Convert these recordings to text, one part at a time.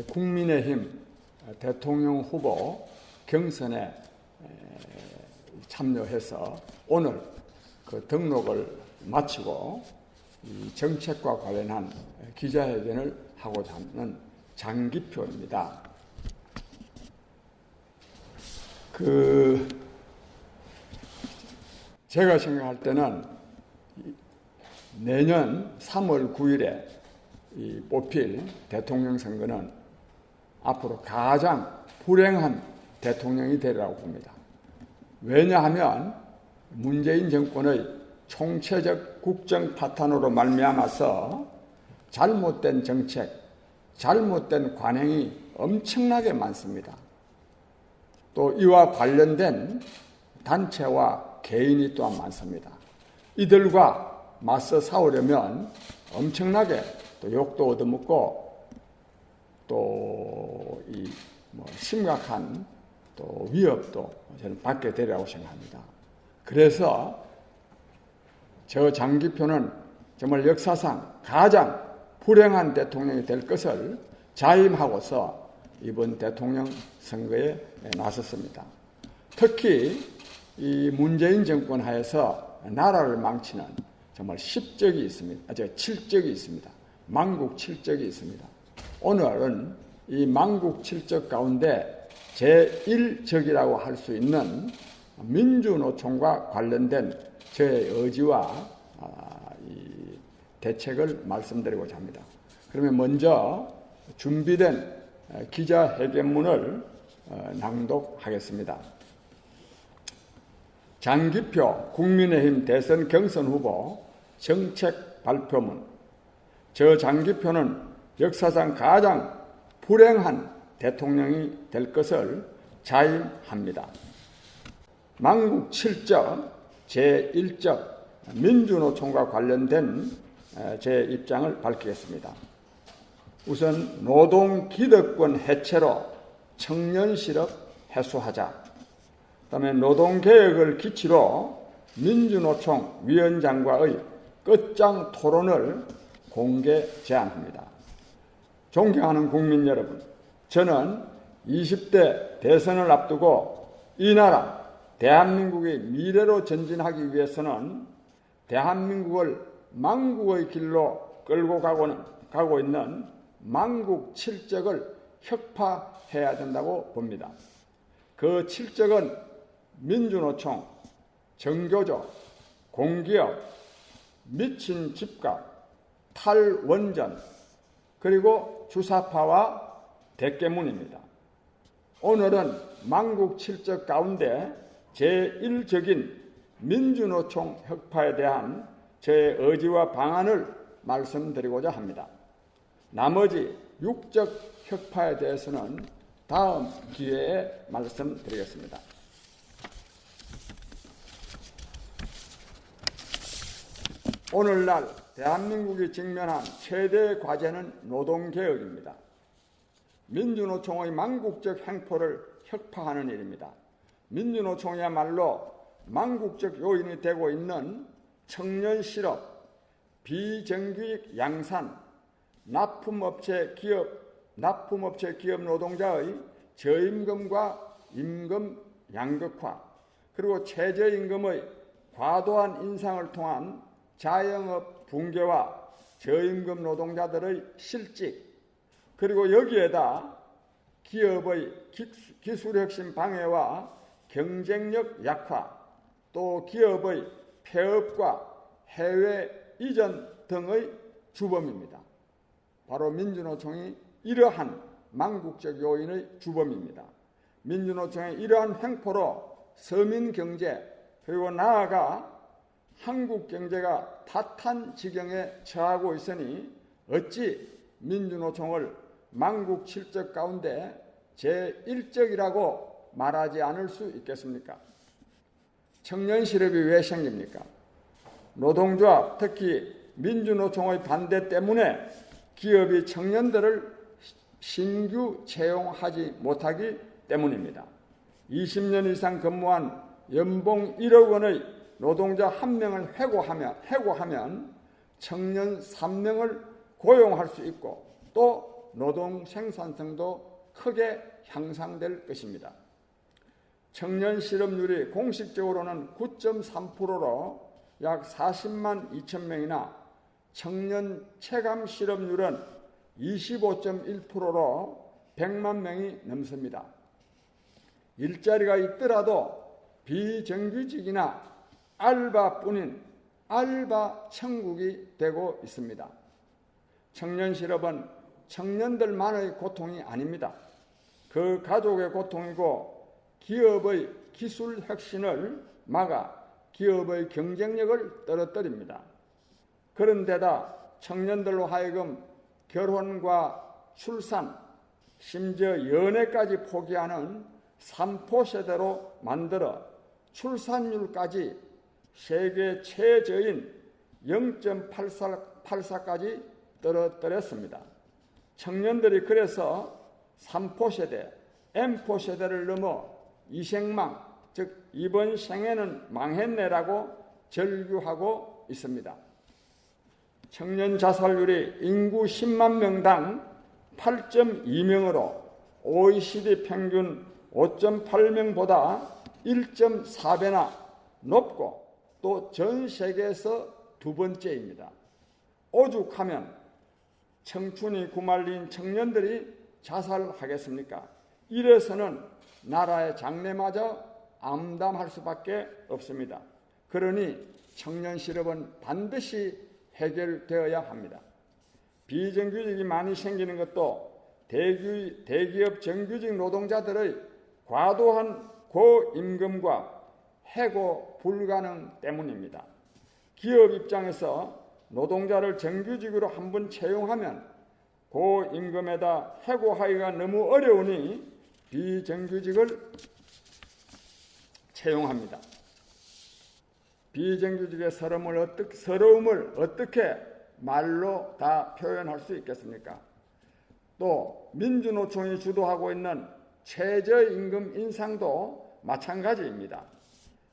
국민의힘 대통령 후보 경선에 참여해서 오늘 그 등록을 마치고 이 정책과 관련한 기자회견을 하고자 하는 장기표입니다. 제가 생각할 때는 내년 3월 9일에 뽑힐 대통령 선거는 앞으로 가장 불행한 대통령이 되리라고 봅니다. 왜냐하면 문재인 정권의 총체적 국정 파탄으로 말미암아서 잘못된 정책, 잘못된 관행이 엄청나게 많습니다. 또 이와 관련된 단체와 개인이 또한 많습니다. 이들과 맞서 싸우려면 엄청나게 또 욕도 얻어먹고 또 심각한 또 위협도 저는 받게 되리라고 생각합니다. 그래서 저 장기표는 정말 역사상 가장 불행한 대통령이 될 것을 자임하고서 이번 대통령 선거에 나섰습니다. 특히 이 문재인 정권 하에서 나라를 망치는 정말 10적이 있습니다. 7적이 있습니다. 망국 7적이 있습니다. 오늘은 이 망국 7적 가운데 제1적이라고 할 수 있는 민주노총과 관련된 저의 의지와 이 대책을 말씀드리고자 합니다. 그러면 먼저 준비된 기자회견문을 낭독하겠습니다. 장기표 국민의힘 대선 경선 후보 정책 발표문. 저 장기표는 역사상 가장 불행한 대통령이 될 것을 자임합니다. 망국 7적 제1적 민주노총과 관련된 제 입장을 밝히겠습니다. 우선 노동기득권 해체로 청년실업 해소하자. 그다음에 노동개혁을 기치로 민주노총 위원장과의 끝장 토론을 공개 제안합니다. 존경하는 국민 여러분, 저는 20대 대선을 앞두고 이 나라 대한민국의 미래로 전진하기 위해서는 대한민국을 망국의 길로 끌고 가고 있는 망국 7적을 혁파해야 된다고 봅니다. 그 7적은 민주노총, 정교조, 공기업, 미친 집값, 탈원전, 그리고 주사파와 대깨문입니다. 오늘은 망국 7적 가운데 제1적인 민주노총 혁파에 대한 제 의지와 방안을 말씀드리고자 합니다. 나머지 6적 혁파에 대해서는 다음 기회에 말씀드리겠습니다. 오늘날 대한민국이 직면한 최대 과제는 노동개혁입니다. 민주노총의 망국적 행포를 혁파하는 일입니다. 민주노총이야말로 망국적 요인이 되고 있는 청년 실업, 비정규직 양산, 납품업체 기업 노동자의 저임금과 임금 양극화, 그리고 최저임금의 과도한 인상을 통한 자영업 붕괴와 저임금 노동자들의 실직, 그리고 여기에다 기업의 기술혁신 방해와 경쟁력 약화, 또 기업의 폐업과 해외 이전 등의 주범입니다. 바로 민주노총이 이러한 망국적 요인의 주범입니다. 민주노총의 이러한 횡포로 서민경제 그리고 나아가 한국 경제가 파탄 지경에 처하고 있으니 어찌 민주노총을 망국 7적 가운데 제1적이라고 말하지 않을 수 있겠습니까? 청년 실업이 왜 생깁니까? 노동조합, 특히 민주노총의 반대 때문에 기업이 청년들을 신규 채용하지 못하기 때문입니다. 20년 이상 근무한 연봉 1억 원의 노동자 1명을 해고하면 청년 3명을 고용할 수 있고 또 노동 생산성도 크게 향상될 것입니다. 청년 실업률이 공식적으로는 9.3%로 약 40만 2천 명이나 청년 체감 실업률은 25.1%로 100만 명이 넘습니다. 일자리가 있더라도 비정규직이나 알바뿐인 알바 천국이 되고 있습니다. 청년 실업은 청년들만의 고통이 아닙니다. 그 가족의 고통이고 기업의 기술 혁신을 막아 기업의 경쟁력을 떨어뜨립니다. 그런데다 청년들로 하여금 결혼과 출산, 심지어 연애까지 포기하는 삼포세대로 만들어 출산율까지 세계 최저인 0.84까지 떨어뜨렸습니다. 청년들이 그래서 3포세대, M포세대를 넘어 이생망, 즉 이번 생에는 망했네라고 절규하고 있습니다. 청년 자살률이 인구 10만 명당 8.2명으로 OECD 평균 5.8명보다 1.4배나 높고 또 전 세계에서 두 번째입니다. 오죽하면 청춘이 구말린 청년들이 자살하겠습니까? 이래서는 나라의 장래마저 암담할 수밖에 없습니다. 그러니 청년 실업은 반드시 해결되어야 합니다. 비정규직이 많이 생기는 것도 대기업 정규직 노동자들의 과도한 고임금과 해고 불가능 때문입니다. 기업 입장에서 노동자를 정규직으로 한번 채용하면 고임금에다 해고하기가 너무 어려우니 비정규직을 채용합니다. 비정규직의 서러움을 어떻게 말로 다 표현할 수 있겠습니까? 또 민주노총이 주도하고 있는 최저임금 인상도 마찬가지입니다.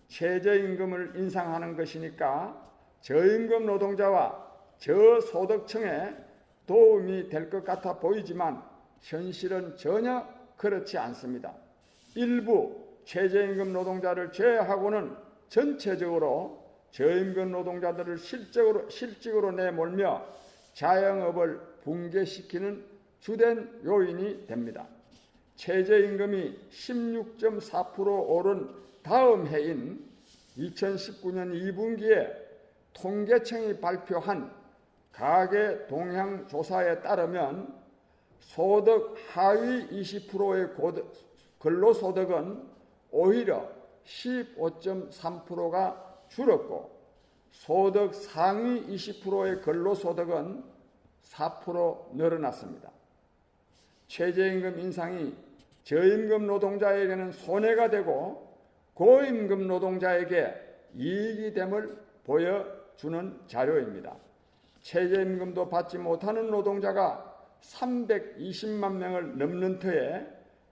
최저임금을 인상하는 것이니까 저임금 노동자와 저소득층에 도움이 될 것 같아 보이지만 현실은 전혀 그렇지 않습니다. 일부 최저임금 노동자를 제외하고는 전체적으로 저임금 노동자들을 실직으로 내몰며 자영업을 붕괴시키는 주된 요인이 됩니다. 최저임금이 16.4% 오른 다음 해인 2019년 2분기에 통계청이 발표한 가계 동향 조사에 따르면 소득 하위 20%의 근로소득은 오히려 15.3%가 줄었고 소득 상위 20%의 근로소득은 4% 늘어났습니다. 최저임금 인상이 저임금 노동자에게는 손해가 되고 고임금 노동자에게 이익이 됨을 보여주는 자료입니다. 최저임금도 받지 못하는 노동자가 320만 명을 넘는 터에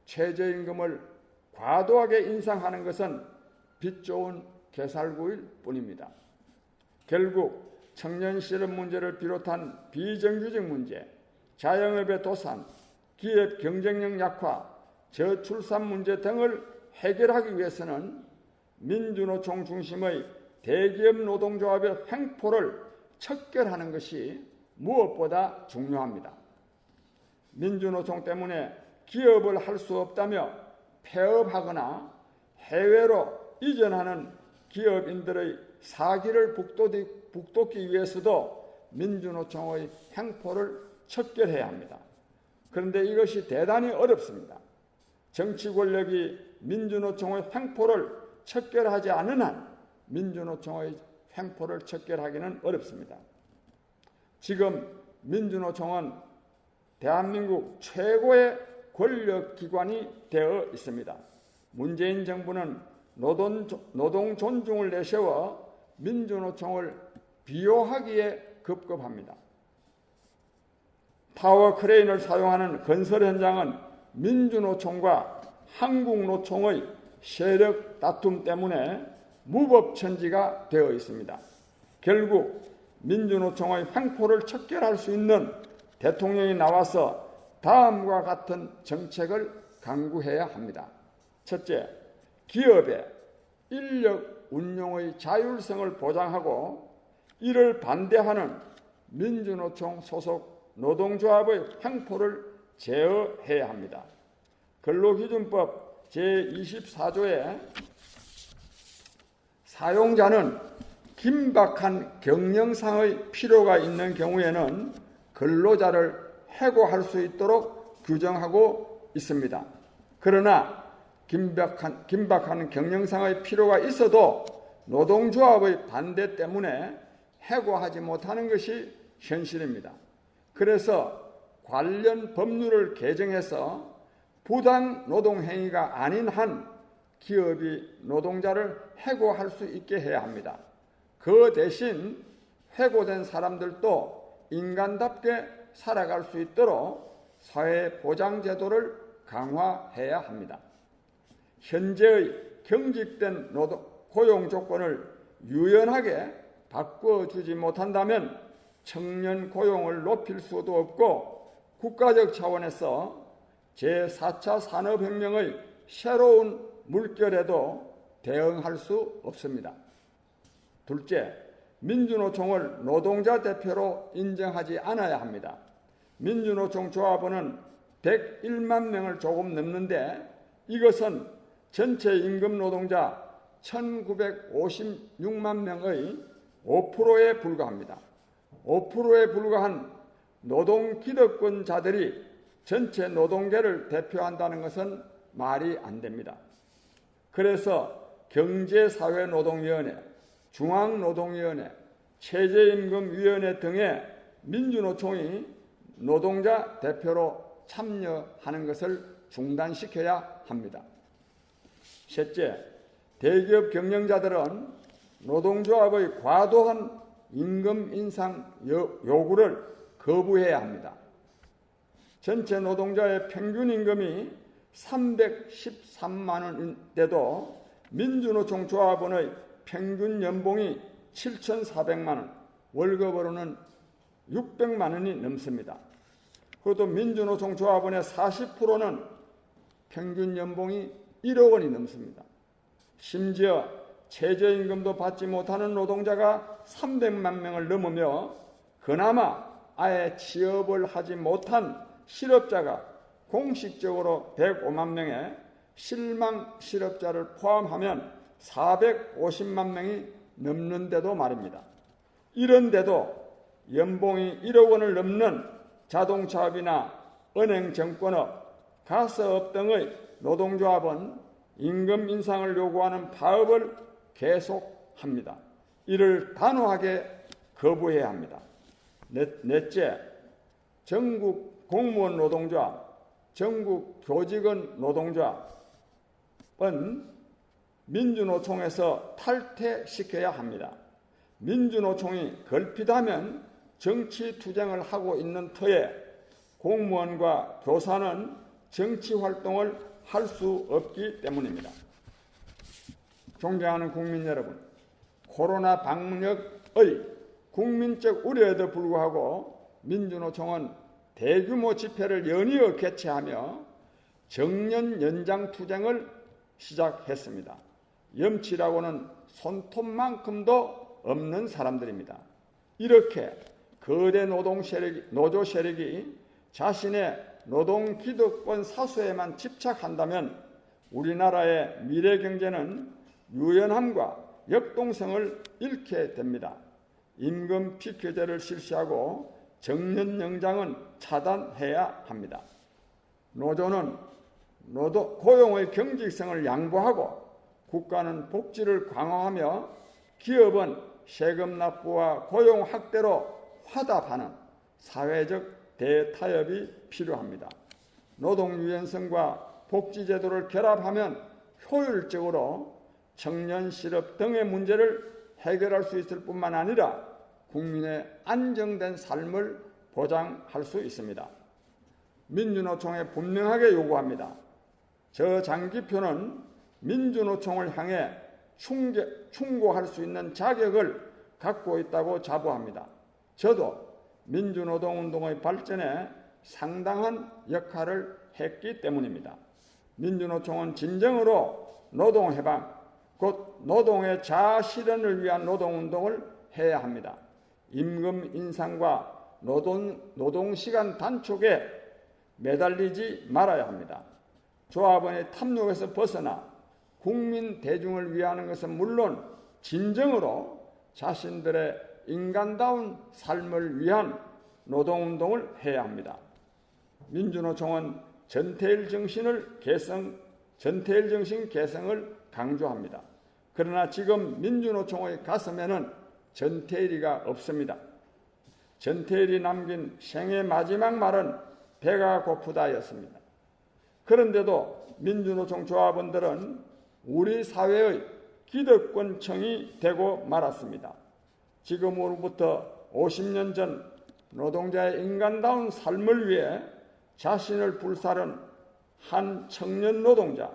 최저임금을 과도하게 인상하는 것은 빚 좋은 개살구일 뿐입니다. 결국 청년 실업 문제를 비롯한 비정규직 문제, 자영업의 도산, 기업 경쟁력 약화, 저출산 문제 등을 해결하기 위해서는 민주노총 중심의 대기업 노동조합의 횡포를 척결하는 것이 무엇보다 중요합니다. 민주노총 때문에 기업을 할 수 없다며 폐업하거나 해외로 이전하는 기업인들의 사기를 북돋기 위해서도 민주노총의 횡포를 척결해야 합니다. 그런데 이것이 대단히 어렵습니다. 정치 권력이 민주노총의 횡포를 척결하지 않은 한 민주노총의 횡포를 척결하기는 어렵습니다. 지금 민주노총은 대한민국 최고의 권력기관이 되어 있습니다. 문재인 정부는 노동 존중을 내세워 민주노총을 비호하기에 급급합니다. 타워 크레인을 사용하는 건설 현장은 민주노총과 한국노총의 세력 다툼 때문에 무법천지가 되어 있습니다. 결국 민주노총의 횡포를 척결할 수 있는 대통령이 나와서 다음과 같은 정책을 강구해야 합니다. 첫째, 기업의 인력 운용의 자율성을 보장하고 이를 반대하는 민주노총 소속 노동조합의 횡포를 제어해야 합니다. 근로기준법 제24조에 사용자는 긴박한 경영상의 필요가 있는 경우에는 근로자를 해고할 수 있도록 규정하고 있습니다. 그러나 긴박한 경영상의 필요가 있어도 노동조합의 반대 때문에 해고하지 못하는 것이 현실입니다. 그래서 관련 법률을 개정해서 부당 노동행위가 아닌 한 기업이 노동자를 해고할 수 있게 해야 합니다. 그 대신 해고된 사람들도 인간답게 살아갈 수 있도록 사회보장제도를 강화해야 합니다. 현재의 경직된 고용 조건을 유연하게 바꿔주지 못한다면 청년 고용을 높일 수도 없고 국가적 차원에서 제4차 산업혁명의 새로운 물결에도 대응할 수 없습니다. 둘째, 민주노총을 노동자 대표로 인정하지 않아야 합니다. 민주노총 조합원은 101만 명을 조금 넘는데 이것은 전체 임금 노동자 1956만 명의 5%에 불과합니다. 5%에 불과한 노동기득권자들이 전체 노동계를 대표한다는 것은 말이 안 됩니다. 그래서 경제사회노동위원회, 중앙노동위원회, 최저임금위원회 등의 민주노총이 노동자 대표로 참여하는 것을 중단시켜야 합니다. 셋째, 대기업 경영자들은 노동조합의 과도한 임금 인상 요구를 거부해야 합니다. 전체 노동자의 평균 임금이 313만 원인데도 민주노총 조합원의 평균 연봉이 7,400만 원, 월급으로는 600만 원이 넘습니다. 그것도 민주노총 조합원의 40%는 평균 연봉이 1억 원이 넘습니다. 심지어 최저임금도 받지 못하는 노동자가 300만 명을 넘으며 그나마 아예 취업을 하지 못한 실업자가 공식적으로 105만 명에 실망 실업자를 포함하면 450만 명이 넘는데도 말입니다. 이런데도 연봉이 1억 원을 넘는 자동차업이나 은행증권업, 가스업 등의 노동조합은 임금 인상을 요구하는 파업을 계속합니다. 이를 단호하게 거부해야 합니다. 넷째, 전국 공무원 노동조합, 전국 교직원 노동조합은 민주노총에서 탈퇴시켜야 합니다. 민주노총이 걸핏하면 정치투쟁을 하고 있는 터에 공무원과 교사는 정치활동을 할 수 없기 때문입니다. 존경하는 국민 여러분, 코로나 방역의 국민적 우려에도 불구하고 민주노총은 대규모 집회를 연이어 개최하며 정년 연장 투쟁을 시작했습니다. 염치라고는 손톱만큼도 없는 사람들입니다. 이렇게 거대 노조 세력이 자신의 노동기득권 사수에만 집착한다면 우리나라의 미래 경제는 유연함과 역동성을 잃게 됩니다. 임금 피크제를 실시하고 정년 연장은 차단해야 합니다. 노조는 고용의 경직성을 양보하고 국가는 복지를 강화하며 기업은 세금 납부와 고용 확대로 화답하는 사회적 대타협이 필요합니다. 노동 유연성과 복지 제도를 결합하면 효율적으로 청년 실업 등의 문제를 해결할 수 있을 뿐만 아니라 국민의 안정된 삶을 보장할 수 있습니다. 민주노총에 분명하게 요구합니다. 저 장기표는 민주노총을 향해 충고할 수 있는 자격을 갖고 있다고 자부합니다. 저도 민주노동운동의 발전에 상당한 역할을 했기 때문입니다. 민주노총은 진정으로 노동해방, 곧 노동의 자아실현을 위한 노동운동을 해야 합니다. 임금 인상과 노동시간 단축에 매달리지 말아야 합니다. 조합원의 탐욕에서 벗어나 국민 대중을 위하는 것은 물론 진정으로 자신들의 인간다운 삶을 위한 노동운동을 해야 합니다. 민주노총은 전태일 정신 개성을 강조합니다. 그러나 지금 민주노총의 가슴에는 전태일이가 없습니다. 전태일이 남긴 생애 마지막 말은 배가 고프다였습니다. 그런데도 민주노총 조합원들은 우리 사회의 기득권층이 되고 말았습니다. 지금으로부터 50년 전 노동자의 인간다운 삶을 위해 자신을 불사른 한 청년 노동자,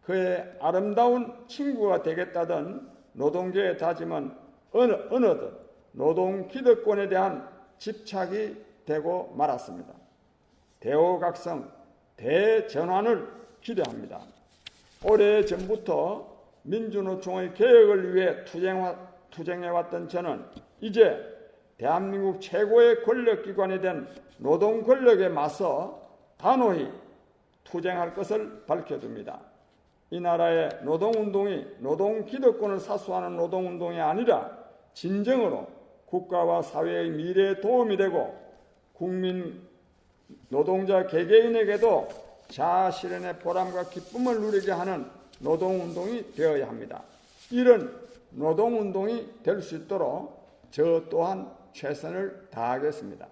그의 아름다운 친구가 되겠다던 노동계의 다짐은 어느덧 노동 기득권에 대한 집착이 되고 말았습니다. 대오각성, 대전환을 기대합니다. 오래전부터 민주노총의 개혁을 위해 투쟁해왔던 저는 이제 대한민국 최고의 권력기관이 된 노동 권력에 맞서 단호히 투쟁할 것을 밝혀둡니다. 이 나라의 노동운동이 노동 기득권을 사수하는 노동운동이 아니라 진정으로 국가와 사회의 미래에 도움이 되고 국민 노동자 개개인에게도 자아실현의 보람과 기쁨을 누리게 하는 노동운동이 되어야 합니다. 이런 노동운동이 될 수 있도록 저 또한 최선을 다하겠습니다.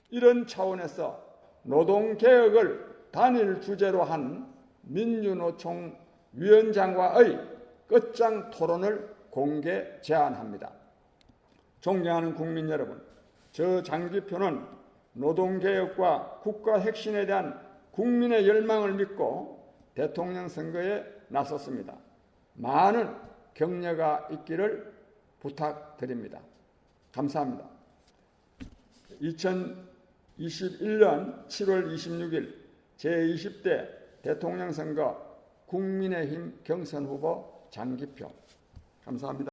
이런 차원에서 노동개혁을 단일 주제로 한 민주노총 위원장과의 끝장 토론을 공개 제안합니다. 존경하는 국민 여러분, 저 장기표는 노동개혁과 국가 혁신에 대한 국민의 열망을 믿고 대통령 선거에 나섰습니다. 많은 격려가 있기를 부탁드립니다. 감사합니다. 2021년 7월 26일 제20대 대통령 선거 국민의힘 경선 후보 장기표. 감사합니다.